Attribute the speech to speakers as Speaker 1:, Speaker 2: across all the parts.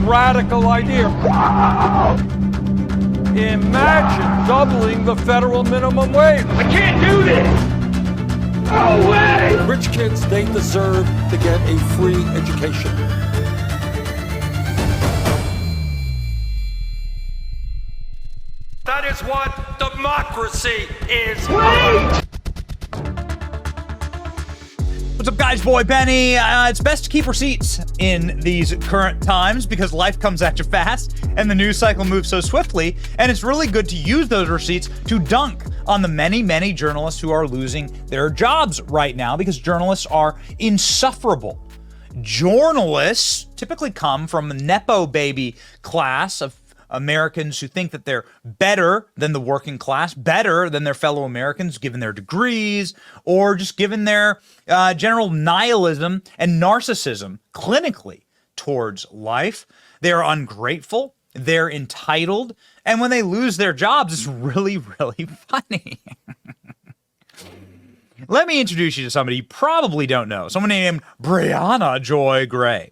Speaker 1: radical idea. Imagine doubling the federal minimum wage.
Speaker 2: I can't do this! No way!
Speaker 1: Rich kids, they deserve to get a free education. That is what democracy is.
Speaker 2: Wait!
Speaker 3: What's up, guys? Boy Benny. It's best to keep receipts in these current times because life comes at you fast and the news cycle moves so swiftly, and it's really good to use those receipts to dunk on the many, many journalists who are losing their jobs right now because journalists are insufferable. Journalists typically come from the Nepo baby class of Americans who think that they're better than the working class, better than their fellow Americans, given their degrees, or just given their general nihilism and narcissism clinically towards life. They're ungrateful, they're entitled, and when they lose their jobs, it's really, really funny. Let me introduce you to somebody you probably don't know, someone named Briahna Joy Gray.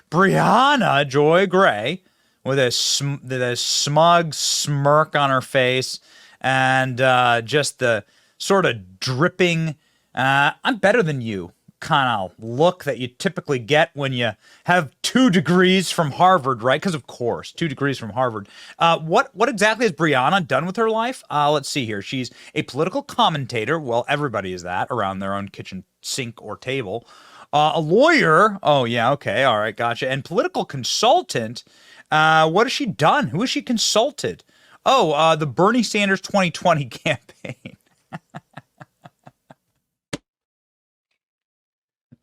Speaker 3: Briahna Joy Gray, with a smug smirk on her face and just the sort of dripping, I'm better than you kind of look that you typically get when you have 2 degrees from Harvard, right? Because of course, 2 degrees from Harvard. What exactly has Briahna done with her life? Let's see here. She's a political commentator. Well, everybody is that around their own kitchen sink or table. A lawyer. Oh, yeah. Okay. All right. Gotcha. And political consultant. What has she done? Who has she consulted? Oh, the Bernie Sanders 2020 campaign.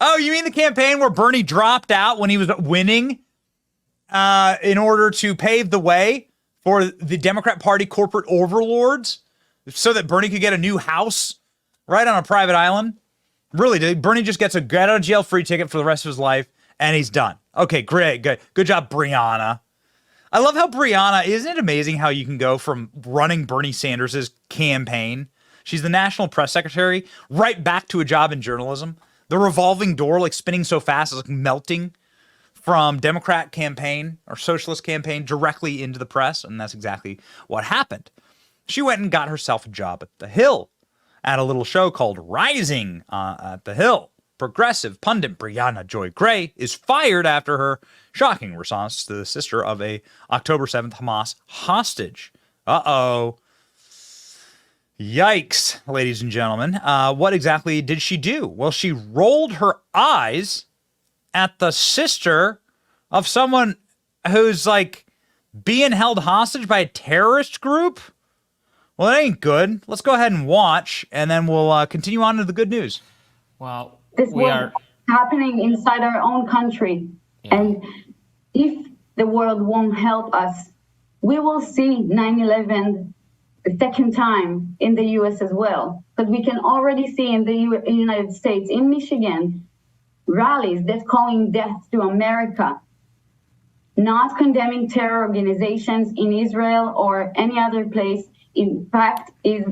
Speaker 3: Oh, you mean the campaign where Bernie dropped out when he was winning in order to pave the way for the Democrat Party corporate overlords so that Bernie could get a new house right on a private island? Really, Bernie just gets a get out of jail free ticket for the rest of his life and he's done. Okay, great. Good job, Briahna. I love how Briahna, isn't it amazing how you can go from running Bernie Sanders' campaign, she's the national press secretary, right back to a job in journalism? The revolving door, like spinning so fast, is like melting from Democrat campaign or socialist campaign directly into the press, and that's exactly what happened. She went and got herself a job at The Hill, at a little show called Rising at The Hill. Progressive pundit Briahna Joy Gray is fired after her shocking response to the sister of a October 7th Hamas hostage. Uh-oh. Yikes, ladies and gentlemen. What exactly did she do? Well, she rolled her eyes at the sister of someone who's like being held hostage by a terrorist group. Well, it ain't good. Let's go ahead and watch, and then we'll continue on to the good news.
Speaker 4: Well,
Speaker 5: this was happening inside our own country. Yeah. And if the world won't help us, we will see 9/11 the second time in the US as well. But we can already see in the United States, in Michigan, rallies that's calling death to America, not condemning terror organizations in Israel or any other place. In fact, is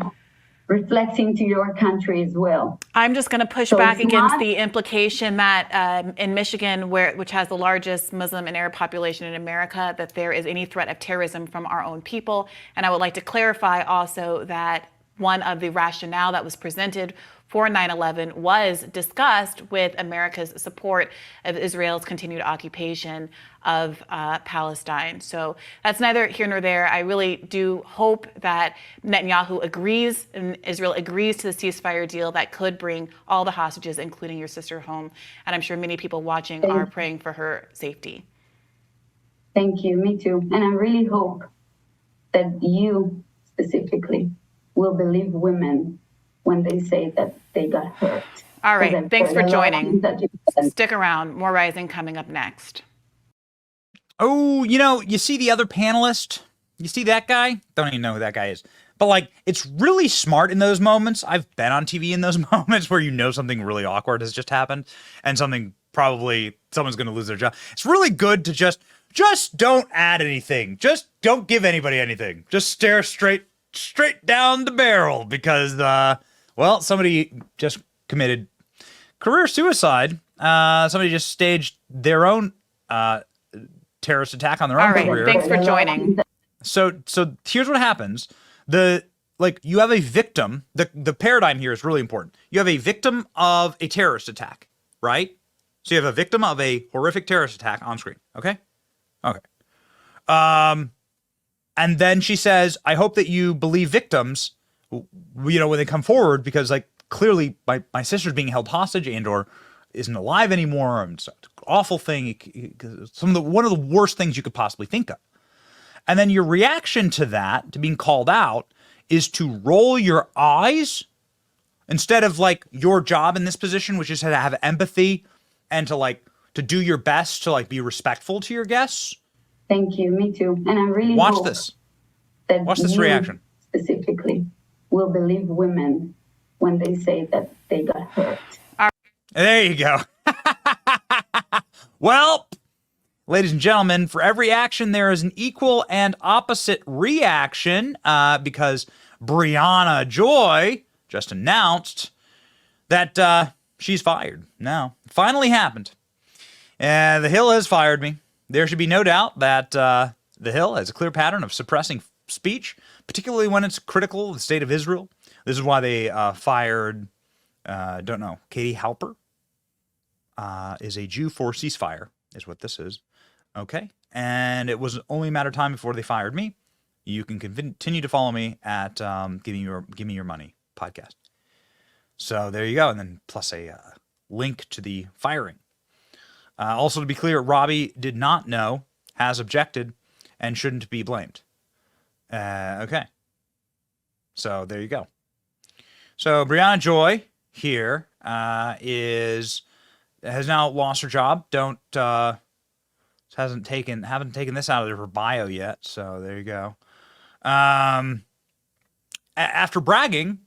Speaker 5: reflecting to your country as well.
Speaker 6: I'm just going to push back against the implication that in Michigan, which has the largest Muslim and Arab population in America, that there is any threat of terrorism from our own people. And I would like to clarify also that one of the rationale that was presented for 9/11 was discussed with America's support of Israel's continued occupation of Palestine. So that's neither here nor there. I really do hope that Netanyahu agrees and Israel agrees to the ceasefire deal that could bring all the hostages, including your sister, home. And I'm sure many people watching are praying for her safety.
Speaker 5: Thank you. Me too. And I really hope that you specifically will believe women when they say that they got hurt.
Speaker 6: All right. Thanks for joining. Stick around. More Rising coming up next.
Speaker 3: Oh, you see the other panelist? You see that guy? Don't even know who that guy is. But, like, it's really smart in those moments. I've been on TV in those moments where something really awkward has just happened and someone's going to lose their job. It's really good to just don't add anything. Just don't give anybody anything. Just stare straight down the barrel because, somebody just committed career suicide. Somebody just staged their own terrorist attack on their
Speaker 6: All
Speaker 3: own
Speaker 6: right.
Speaker 3: career.
Speaker 6: Thanks for joining.
Speaker 3: So here's what happens. You have a victim. The paradigm here is really important. You have a victim of a terrorist attack, right? So you have a victim of a horrific terrorist attack on screen. Okay. And then she says, I hope that you believe victims, when they come forward, because like clearly my sister's being held hostage and or isn't alive anymore. It's an awful thing. One of the worst things you could possibly think of. And then your reaction to that, to being called out, is to roll your eyes instead of like your job in this position, which is to have empathy and to do your best to be respectful to your guests.
Speaker 5: Thank you. Me too. And I really
Speaker 3: Watch
Speaker 5: hope
Speaker 3: this.
Speaker 5: that
Speaker 3: Watch this
Speaker 5: you
Speaker 3: reaction.
Speaker 5: Specifically will believe women when they say that they got hurt.
Speaker 3: There you go. Well, ladies and gentlemen, for every action, there is an equal and opposite reaction because Brianna Joy just announced that she's fired. Now, it finally happened. The Hill has fired me. There should be no doubt that The Hill has a clear pattern of suppressing speech, particularly when it's critical of the state of Israel. This is why they fired, Katie Halper is a Jew for ceasefire, is what this is. Okay. And it was only a matter of time before they fired me. You can continue to follow me at Give Me Your Money podcast. So there you go. And then plus a link to the firing. Also, to be clear, Robbie did not know, has objected, and shouldn't be blamed. Okay. So there you go. So Brianna Joy here has now lost her job. Haven't taken this out of her bio yet. So there you go. After bragging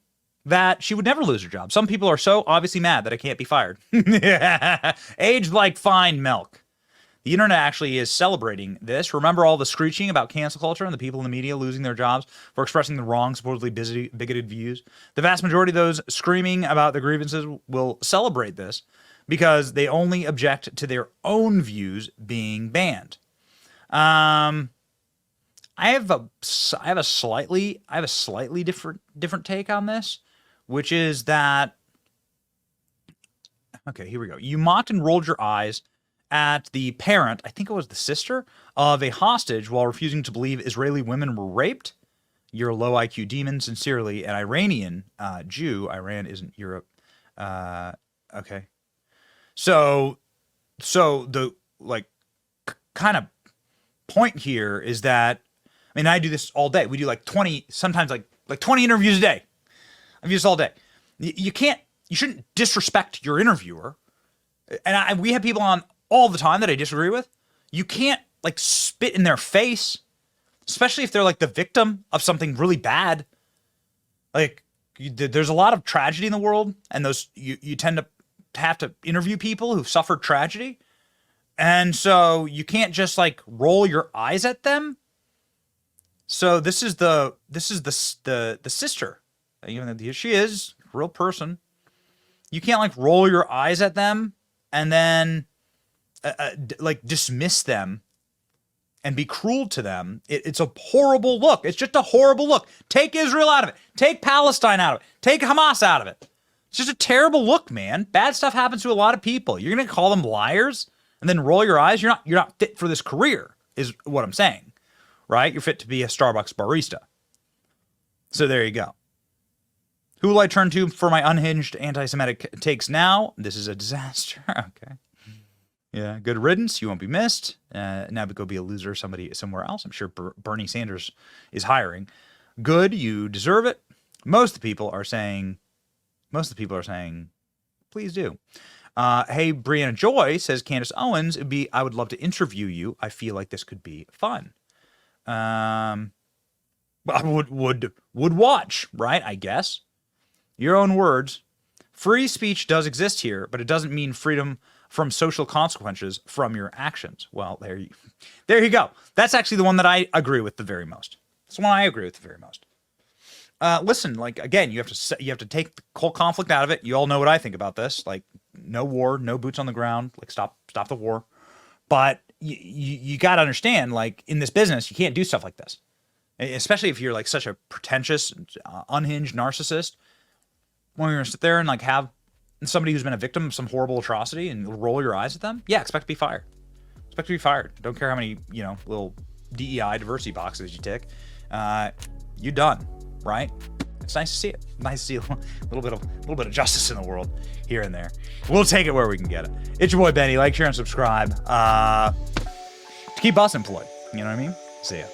Speaker 3: that she would never lose her job. Some people are so obviously mad that I can't be fired. Aged like fine milk. The internet actually is celebrating this. Remember all the screeching about cancel culture and the people in the media losing their jobs for expressing the wrong, supposedly bigoted views? The vast majority of those screaming about the grievances will celebrate this because they only object to their own views being banned. I have a slightly different take on this, which is that, okay, here we go. You mocked and rolled your eyes at the parent, I think it was the sister, of a hostage while refusing to believe Israeli women were raped. You're a low IQ demon, sincerely, an Iranian Jew. Iran isn't Europe. Okay. So the kind of point here is that, I mean, I do this all day. We do 20, sometimes like 20 interviews a day. I do this all day. You shouldn't disrespect your interviewer. And we have people on all the time that I disagree with. You can't spit in their face, especially if they're the victim of something really bad. There's a lot of tragedy in the world, and you tend to have to interview people who've suffered tragedy. And so you can't just roll your eyes at them. So this is the sister. Here she is, real person. You can't roll your eyes at them and then dismiss them and be cruel to them. It's a horrible look. It's just a horrible look. Take Israel out of it. Take Palestine out of it. Take Hamas out of it. It's just a terrible look, man. Bad stuff happens to a lot of people. You're gonna call them liars and then roll your eyes? You're not fit for this career, is what I'm saying. Right? You're fit to be a Starbucks barista. So there you go. Who will I turn to for my unhinged anti-Semitic takes now? This is a disaster. Okay. Yeah, good riddance. You won't be missed. Now go be a loser somewhere else. I'm sure Bernie Sanders is hiring. Good, you deserve it. Most of the people are saying, please do. Hey, Brianna Joy, says Candace Owens, I would love to interview you. I feel like this could be fun. I would watch, right? I guess. Your own words. Free speech does exist here, but it doesn't mean freedom from social consequences from your actions. Well, there you go. That's actually the one that I agree with the very most. That's the one I agree with the very most. Listen, again, you have to take the whole conflict out of it. You all know what I think about this. No war, no boots on the ground. Stop the war. But you got to understand, like, in this business, you can't do stuff like this, especially if you're like such a pretentious, unhinged narcissist. When you're gonna sit there and like have somebody who's been a victim of some horrible atrocity and roll your eyes at them, yeah, expect to be fired. Expect to be fired. Don't care how many, little DEI diversity boxes you tick. You're done, right? It's nice to see it. Nice to see a little bit of justice in the world here and there. We'll take it where we can get it. It's your boy Benny. Like, share, and subscribe. To keep us employed. You know what I mean? See ya.